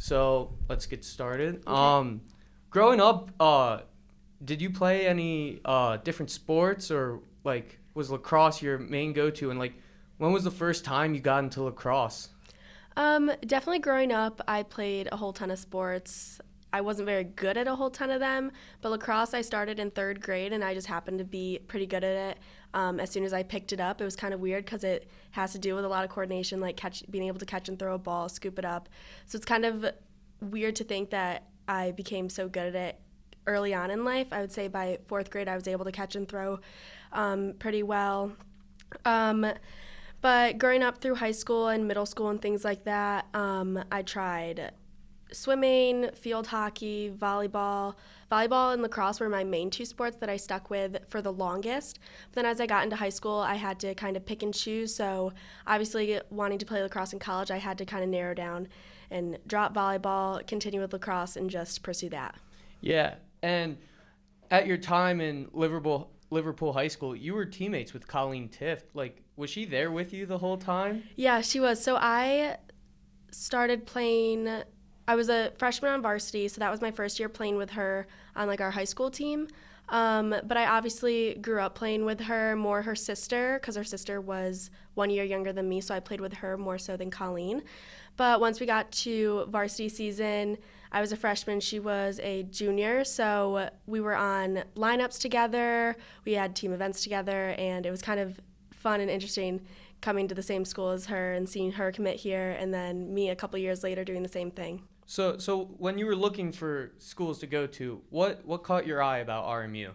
So let's get started. Okay. Growing up, did you play any different sports, or like was lacrosse your main go-to? And like, when was the first time you got into lacrosse? Definitely growing up, I played a whole ton of sports. I wasn't very good at a whole ton of them, but lacrosse I started in third grade, and I just happened to be pretty good at it. As soon as I picked it up, it was kind of weird because it has to do with a lot of coordination, like being able to catch and throw a ball, scoop it up. So it's kind of weird to think that I became so good at it early on in life. I would say by fourth grade, I was able to catch and throw pretty well. Um, but growing up through high school and middle school and things like that, I tried swimming, field hockey, volleyball. Volleyball and lacrosse were my main two sports that I stuck with for the longest. But then as I got into high school, I had to kind of pick and choose. So obviously wanting to play lacrosse in college, I had to kind of narrow down and drop volleyball, continue with lacrosse, and just pursue that. Yeah, and at your time in Liverpool High School, you were teammates with Colleen Tift. Like, was she there with you the whole time? Yeah, she was. So I started playing. I was a freshman on varsity, so that was my first year playing with her on like our high school team. But I obviously grew up playing with her, more her sister, because her sister was 1 year younger than me, so I played with her more so than Colleen. But once we got to varsity season, I was a freshman, she was a junior, so we were on lineups together, we had team events together, and it was kind of fun and interesting coming to the same school as her and seeing her commit here, and then me a couple years later doing the same thing. So when you were looking for schools to go to, what caught your eye about RMU?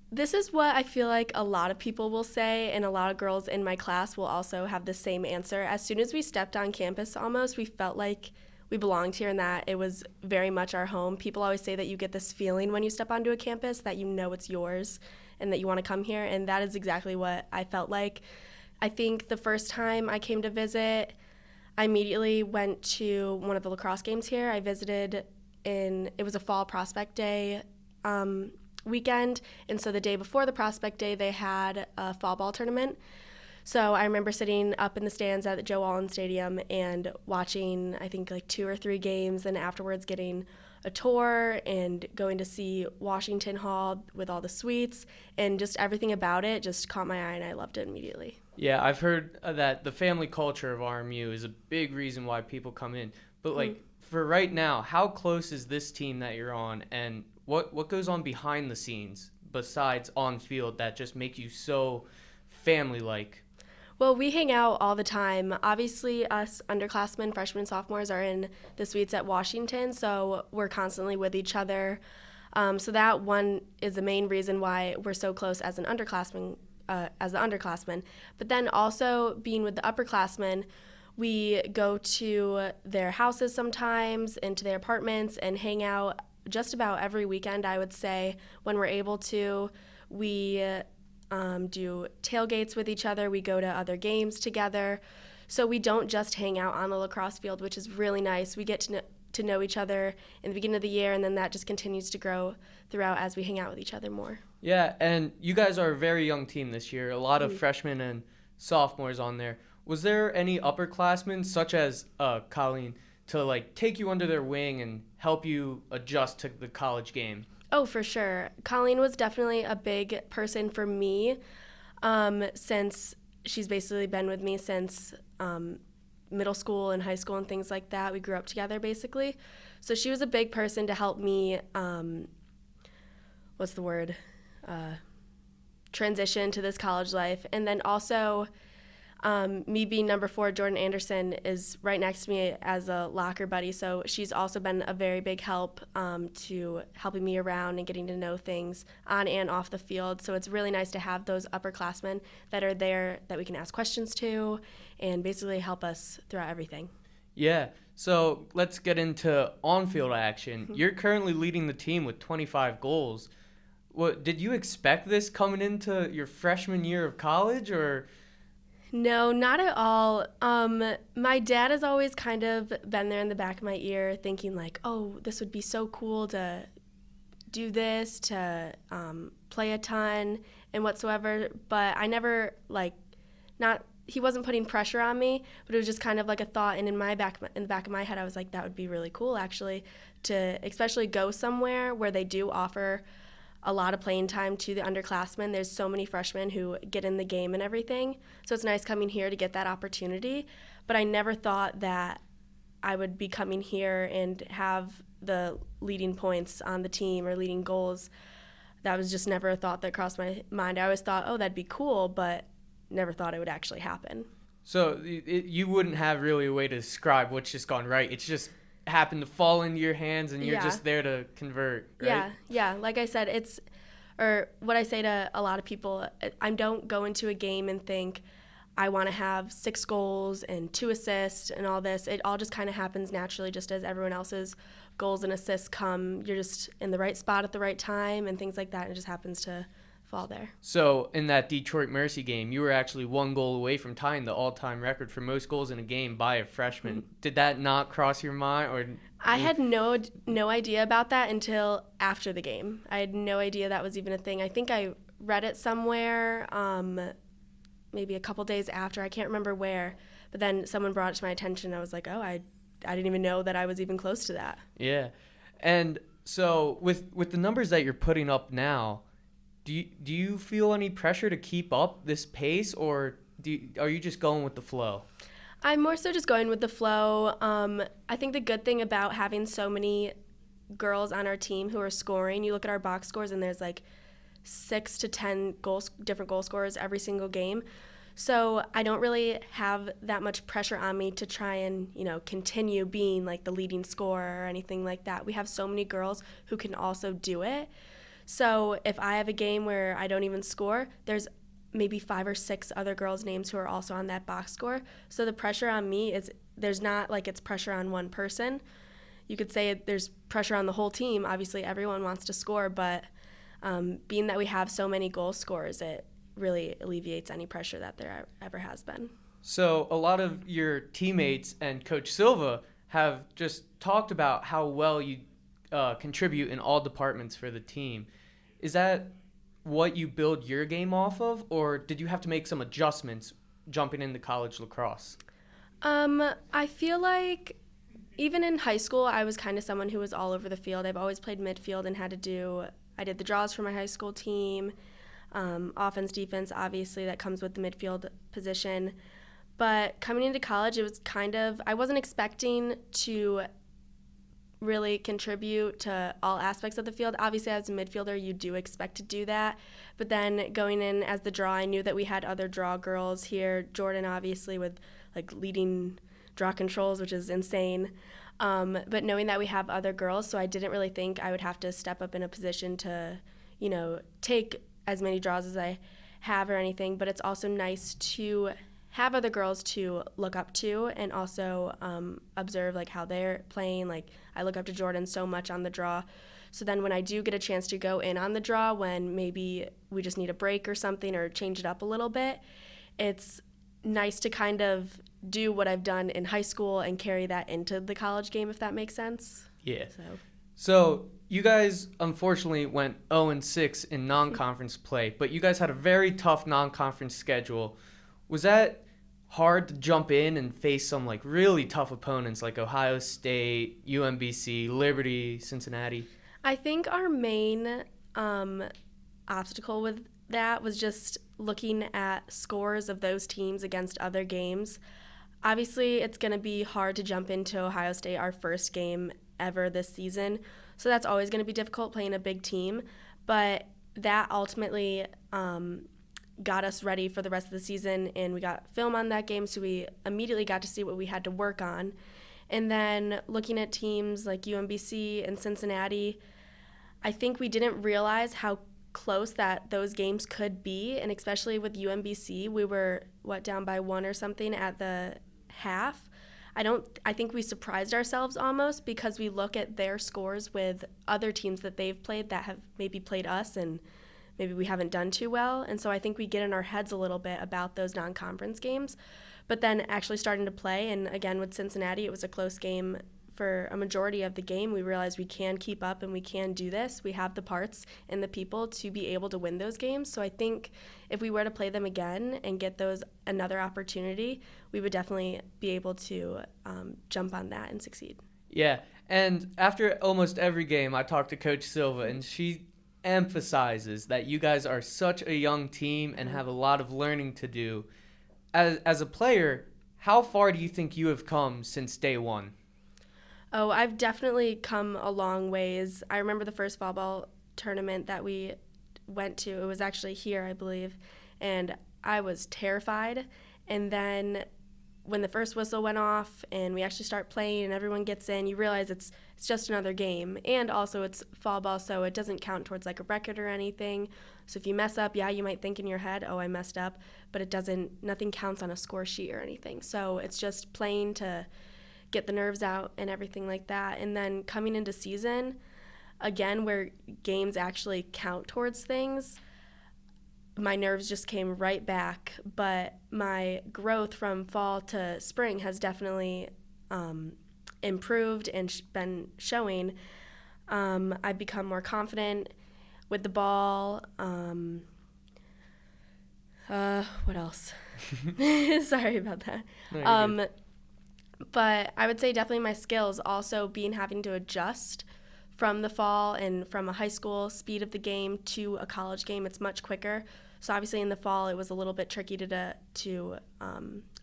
This is what I feel like a lot of people will say, and a lot of girls in my class will also have the same answer. As soon as we stepped on campus almost, we felt like we belonged here and that it was very much our home. People always say that you get this feeling when you step onto a campus that you know it's yours and that you want to come here, and that is exactly what I felt like. I think the first time I came to visit, I immediately went to one of the lacrosse games here. I visited it was a fall prospect day weekend, and so the day before the prospect day, they had a fall ball tournament. So I remember sitting up in the stands at the Joe Allen Stadium and watching, I think, like 2 or 3 games, and afterwards getting a tour and going to see Washington Hall with all the suites, and just everything about it just caught my eye, and I loved it immediately. Yeah, I've heard that the family culture of RMU is a big reason why people come in. But like for right now, how close is this team that you're on, and what goes on behind the scenes besides on field that just make you so family-like? Well, we hang out all the time. Obviously, us underclassmen, freshmen, sophomores are in the suites at Washington, so we're constantly with each other. So that one is the main reason why we're so close as an underclassman, as the underclassmen. But then also being with the upperclassmen, we go to their houses sometimes, into their apartments, and hang out just about every weekend, I would say, when we're able to. We do tailgates with each other. We go to other games together. So we don't just hang out on the lacrosse field, which is really nice. We get to know each other in the beginning of the year, and then that just continues to grow throughout as we hang out with each other more. Yeah, and you guys are a very young team this year. A lot of freshmen and sophomores on there. Was there any upperclassmen, such as Colleen, to like take you under their wing and help you adjust to the college game? Oh, for sure. Colleen was definitely a big person for me, since she's basically been with me since middle school and high school and things like that. We grew up together, basically. So she was a big person to help me, transition to this college life. And then also, me being number 4, Jordan Anderson is right next to me as a locker buddy, so she's also been a very big help to helping me around and getting to know things on and off the field. So it's really nice to have those upperclassmen that are there that we can ask questions to and basically help us throughout everything. Yeah, so let's get into on-field action. You're currently leading the team with 25 goals. Did you expect this coming into your freshman year of college, or? No, not at all. My dad has always kind of been there in the back of my ear thinking like, oh, this would be so cool to do this, to play a ton and whatsoever. But I never, not he wasn't putting pressure on me, but it was just kind of like a thought. And in the back of my head, I was like, that would be really cool, actually, to especially go somewhere where they do offer a lot of playing time to the underclassmen. There's so many freshmen who get in the game and everything. So it's nice coming here to get that opportunity. But I never thought that I would be coming here and have the leading points on the team or leading goals. That was just never a thought that crossed my mind. I always thought, oh, that'd be cool, but never thought it would actually happen. So you wouldn't have really a way to describe what's just gone right. It's just happened to fall into your hands and you're just there to convert, right? Yeah. Like I said, or what I say to a lot of people, I don't go into a game and think I want to have 6 goals and 2 assists and all this. It all just kind of happens naturally, just as everyone else's goals and assists come. You're just in the right spot at the right time and things like that, and it just happens to fall there. So in that Detroit Mercy game, you were actually 1 goal away from tying the all-time record for most goals in a game by a freshman. Mm-hmm. Did that not cross your mind? Or I had no idea about that until after the game. I had no idea that was even a thing. I think I read it somewhere maybe a couple days after. I can't remember where. But then someone brought it to my attention. I was like, oh, I didn't even know that I was even close to that. Yeah. And so with the numbers that you're putting up now, do you feel any pressure to keep up this pace, or are you just going with the flow? I'm more so just going with the flow. I think the good thing about having so many girls on our team who are scoring, you look at our box scores and there's like 6 to 10 different goal scorers every single game. So I don't really have that much pressure on me to try and, continue being like the leading scorer or anything like that. We have so many girls who can also do it. So if I have a game where I don't even score, there's maybe 5 or 6 other girls' names who are also on that box score. So the pressure on me there's not like it's pressure on one person. You could say there's pressure on the whole team. Obviously, everyone wants to score, but being that we have so many goal scorers, it really alleviates any pressure that there ever has been. So a lot of your teammates and Coach Silva have just talked about how well you contribute in all departments for the team. Is that what you build your game off of, or did you have to make some adjustments jumping into college lacrosse? I feel like even in high school, I was kind of someone who was all over the field. I've always played midfield and I did the draws for my high school team, offense, defense, obviously that comes with the midfield position. But coming into college, it was I wasn't expecting to really contribute to all aspects of the field. Obviously, as a midfielder, you do expect to do that. But then going in as the draw, I knew that we had other draw girls here. Jordan, obviously, with like leading draw controls, which is insane. But knowing that we have other girls, so I didn't really think I would have to step up in a position to, take as many draws as I have or anything. But it's also nice to have other girls to look up to and also observe like how they're playing. Like I look up to Jordan so much on the draw. So then when I do get a chance to go in on the draw when maybe we just need a break or something or change it up a little bit, it's nice to kind of do what I've done in high school and carry that into the college game, if that makes sense. Yeah. So you guys unfortunately went 0-6 in non-conference play, but you guys had a very tough non-conference schedule. Was that hard to jump in and face some like really tough opponents like Ohio State, UMBC, Liberty, Cincinnati? I think our main obstacle with that was just looking at scores of those teams against other games. Obviously, it's going to be hard to jump into Ohio State, our first game ever this season. So that's always going to be difficult playing a big team. But that ultimately got us ready for the rest of the season, and we got film on that game, so we immediately got to see what we had to work on. And then looking at teams like UMBC and Cincinnati, I think we didn't realize how close that those games could be, and especially with UMBC, we were down by 1 or something at the half. I think we surprised ourselves almost because we look at their scores with other teams that they've played that have maybe played us and maybe we haven't done too well. And so I think we get in our heads a little bit about those non-conference games. But then actually starting to play, and again with Cincinnati, it was a close game for a majority of the game, we realized we can keep up and we can do this. We have the parts and the people to be able to win those games. So I think if we were to play them again and get those another opportunity, we would definitely be able to jump on that and succeed. Yeah, and after almost every game, I talk to Coach Silva, and she emphasizes that you guys are such a young team and have a lot of learning to do. As a player, how far do you think you have come since day one? Oh, I've definitely come a long ways. I remember the first volleyball tournament that we went to. It was actually here, I believe, and I was terrified. And then when the first whistle went off and we actually start playing and everyone gets in, you realize it's just another game. And also it's fall ball, so it doesn't count towards like a record or anything. So if you mess up, yeah, you might think in your head, oh, I messed up, but nothing counts on a score sheet or anything. So it's just playing to get the nerves out and everything like that. And then coming into season, again, where games actually count towards things, my nerves just came right back, but my growth from fall to spring has definitely improved and been showing. I've become more confident with the ball. What else? Sorry about that. No, but I would say definitely my skills, also having to adjust from the fall and from a high school speed of the game to a college game. It's much quicker. So obviously in the fall it was a little bit tricky to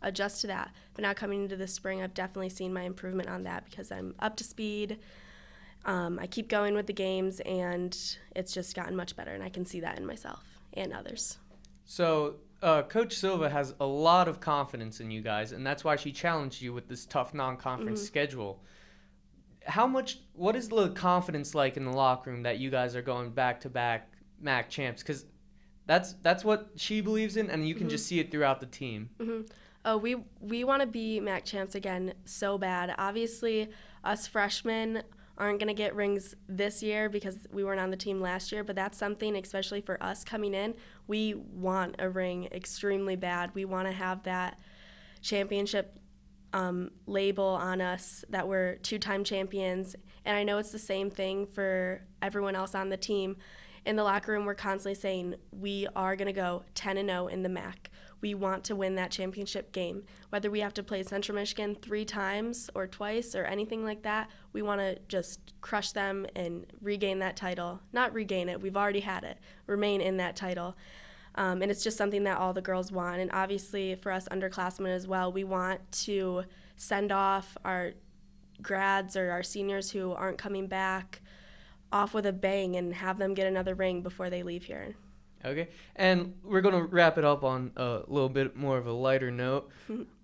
adjust to that. But now coming into the spring, I've definitely seen my improvement on that because I'm up to speed. I keep going with the games, and it's just gotten much better, and I can see that in myself and others. So Coach Silva has a lot of confidence in you guys, and that's why she challenged you with this tough non-conference schedule. What is the confidence like in the locker room that you guys are going back-to-back MAC champs? Because that's what she believes in, and you can just see it throughout the team. Oh, we want to be MAC champs again so bad. Obviously, us freshmen aren't going to get rings this year because we weren't on the team last year, but that's something, especially for us coming in, we want a ring extremely bad. We want to have that championship label on us that we're two-time champions, and I know it's the same thing for everyone else on the team. In the locker room, we're constantly saying we are going to go 10-0 in the MAC. We want to win that championship game. Whether we have to play Central Michigan 3 times or twice or anything like that, we want to just crush them and regain that title. Not regain it, we've already had it. Remain in that title. And it's just something that all the girls want. And obviously for us underclassmen as well, we want to send off our grads or our seniors who aren't coming back off with a bang and have them get another ring before they leave here. Okay, and we're going to wrap it up on a little bit more of a lighter note.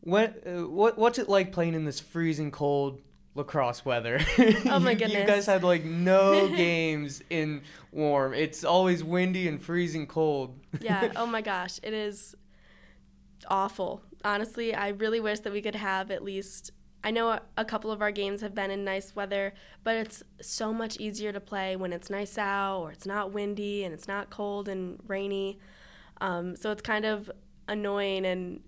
What's it like playing in this freezing cold lacrosse weather? Oh my goodness. You guys had like no games in warm. It's always windy and freezing cold. Yeah, oh my gosh, it is awful. Honestly, I really wish that we could have at least, I know a couple of our games have been in nice weather, but it's so much easier to play when it's nice out or it's not windy and it's not cold and rainy. So it's kind of annoying and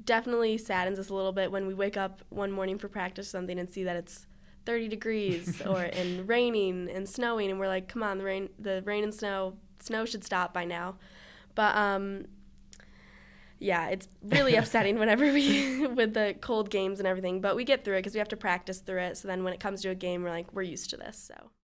definitely saddens us a little bit when we wake up one morning for practice or something and see that it's 30 degrees and raining and snowing, and we're like, come on, the rain and snow should stop by now. But yeah, it's really upsetting whenever with the cold games and everything, but we get through it because we have to practice through it. So then when it comes to a game, we're used to this. So.